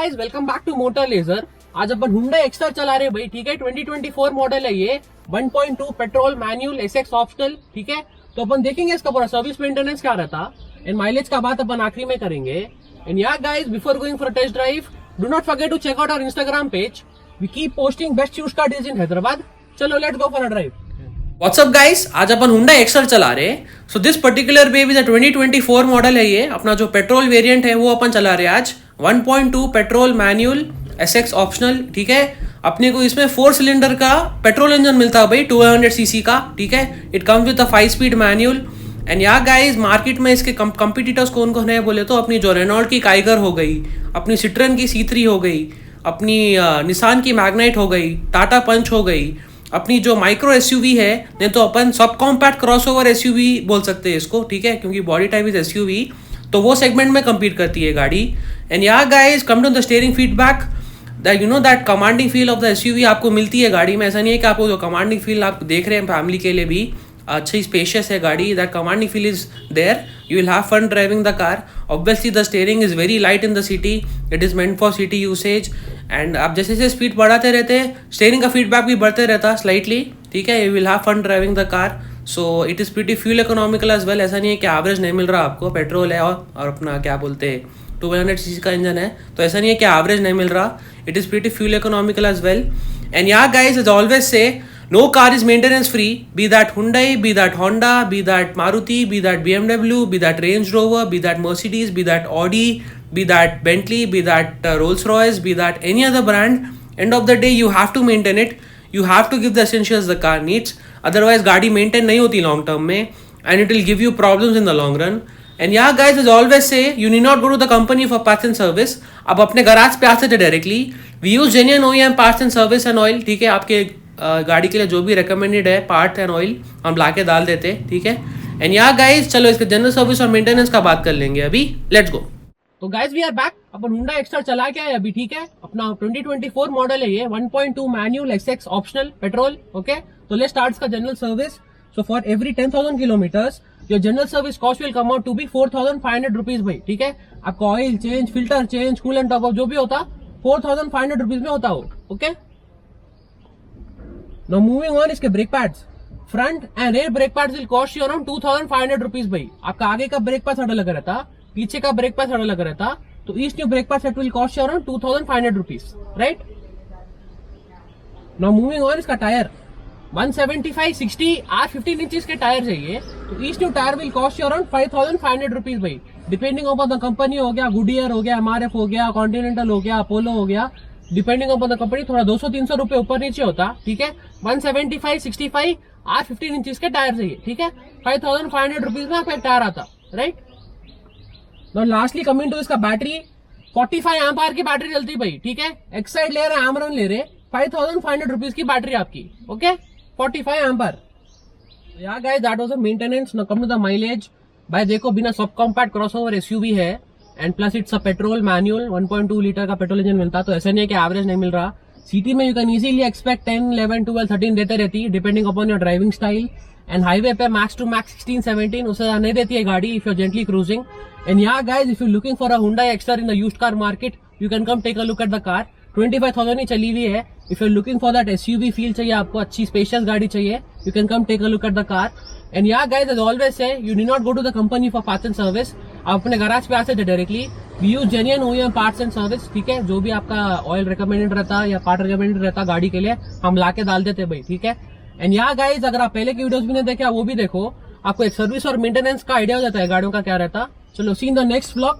Guys welcome back to Motor Leisure. आज अपन Hyundai Exter चला रहे भाई, ठीक है। 2024 मॉडल है ये, 1.2 पेट्रोल मैनुअल एसएक्स ऑप्शनल, ठीक है। तो अपन देखेंगे इसका पूरा सर्विस मेंटेनेंस क्या रहता एंड माइलेज का बात अपन आखिरी में करेंगे। And yeah guys before going for test drive do not forget to check out our Instagram page. We keep posting best used car deals in Hyderabad. चलो let's go for a drive. What's up guys, आज अपन Hyundai Exter चला रहे हैं। So this particular baby 2024 model है ये। अपना जो पेट्रोल वेरिएंट है वो अपन चला रहे हैं आज, 1.2 पेट्रोल मैनुअल एसएक्स ऑप्शनल, ठीक है। अपने को इसमें 4 सिलेंडर का पेट्रोल इंजन मिलता है भाई, 200 सीसी का, ठीक है। It comes with a 5 speed manual. And yeah guys market में इसके कंपटीटर्स कौन कौन है बोले तो अपनी जो रेनॉल्ट की काइगर हो गई, अपनी सिट्रन की C3 हो गई, अपनी निसान की मैग्नाइट हो गई, टाटा पंच हो गई, अपनी जो माइक्रो एसयूवी है, नहीं तो अपन सब कॉम्पैक्ट क्रॉसओवर एसयूवी बोल सकते हैं इसको, ठीक है, क्योंकि बॉडी टाइप इज एसयूवी, तो वो सेगमेंट में कम्पीट करती है गाड़ी। And yeah guys come to the steering feedback, that you know that commanding feel of the SUV आपको मिलती है गाड़ी में। ऐसा नहीं है कि आपको जो कमांडिंग फील आप देख रहे हैं फैमिली के लिए भी अच्छी स्पेशियस है गाड़ी, that commanding feel is there, you will have fun driving the car. Obviously the steering is very light in the city, it is meant for city usage. And आप जैसे जैसे स्पीड बढ़ाते रहते हैं स्टीयरिंग का feedback भी बढ़ते रहता स्लाइटली, ठीक है। You will have fun driving the car. So it is pretty fuel economical as well. ऐसा नहीं है कि एवरेज नहीं मिल रहा आपको, पेट्रोल है और अपना क्या बोलते हैं 200 सीसी का इंजन है, तो ऐसा नहीं है कि एवरेज नहीं मिल रहा। It is pretty fuel economical as well. And yeah guys as always say no car is maintenance free, be that Hyundai, be that Honda, be that Maruti, be that BMW, be that Range Rover, be that Mercedes, be that Audi, be that Bentley, be that Rolls Royce, be that any other brand. End of the day you have to maintain it, you have to give the essentials the car needs, otherwise गाड़ी maintain नहीं होती long term में and it will give you problems in the long run. And yeah guys, as always say, you need not go to the company for parts and service. आप अपने garage पे आ सकते directly. We use genuine OEM parts and service and oil, ठीक है। आपके गाड़ी के लिए जो भी रिकमेंडेड है पार्ट एंड ऑयल हम ला के डाल देते हैं, ठीक है। एंड यहाँ गाइस चलो इसके जनरल सर्विस और मेंटेनेंस का बात कर लेंगे अभी, लेट्स गो। तो गाइस वी आर बैक। अपन Hyundai Exter चला के आए अभी, ठीक है। अपना 2024 मॉडल है ये, 1.2 manual SX optional petrol, okay. तो लेट्स स्टार्ट का general service. So for every 10,000 kilometres your general service cost will come out to be 4,500 rupees भाई, ठीक है। आपका oil change, filter change, coolant top up जो भी होता 4,500 रुपीज में होता हो, ओके। Now moving on, इसके brake pads, front and rear brake pads will cost you around 2,500 rupees भाई। आपका आगे का ब्रेक पैड अलग रहता, पीछे का ब्रेक पैड अलग रहता, तो each new brake pad set will cost you around 2,500 rupees, right. Now moving on, इसका टायर 175/60 R15 इंचेस के टायर चाहिए, तो each new tyre will cost you around 5,500 rupees भाई, डिपेंडिंग अपॉन द कंपनी। हो गया गुडियर, हो गया MRF, हो गया कॉन्टिनेंटल, हो गया अपोलो, हो गया, डिपेंडिंग अपॉन द कंपनी थोड़ा 200-300 रुपए ऊपर नीचे होता, ठीक है। 175/65 R15 इंचेस के टायर चाहिए, ठीक है। 5,500 रुपीज में आपका टायर आता, right. Now lastly coming to इसका बैटरी, 45 एम्पायर की बैटरी चलती भाई, ठीक है। एक्साइड ले रहे, आमरन ले रहे, 5,500 रुपीज की बैटरी आपकी, okay, 45 ampere. Yeah guys that was the maintenance. Now come to the mileage भाई, देखो बिना सब कॉम्पैक्ट क्रॉसओवर एसयूवी है and plus it's a petrol manual, 1.2 litre का पेट्रोल इंजन मिलता, तो ऐसा नहीं है कि एवरेज नहीं मिल रहा। सिटी में यू कैन इजीली एक्सपेक्ट 10, 11, 12, 13 देते रहती है depending upon your driving style. And highway पे मैक्स टू मैक्स 16, 17 उससे ज्यादा नहीं देती है गाड़ी if you gently cruising. And यहाँ guys if you looking for a Hyundai Exter in the used car market, you can come take a look at the car. 25,000 ही चली हुई है। If you looking for that SUV feel चाहिए आपको, अच्छी spacious गाड़ी चाहिए, you can come take a look at the car. And yeah guys as always say, you need not go to the company for parts and service. आप अपने garage पे आ सकते directly. We use genuine OEM parts and service, ठीक है। जो भी आपका ऑयल रिकमेंडेड रहता या पार्ट रिकमेंडेड रहता गाड़ी के लिए, हम ला के डाल देते भाई, ठीक है। एंड यहाँ गाइज अगर आप पहले की वीडियोस भी नहीं देखे वो भी देखो, आपको एक सर्विस और मेंटेनेंस का आइडिया हो जाता है गाड़ियों का क्या रहता। चलो सी इन द नेक्स्ट व्लॉग।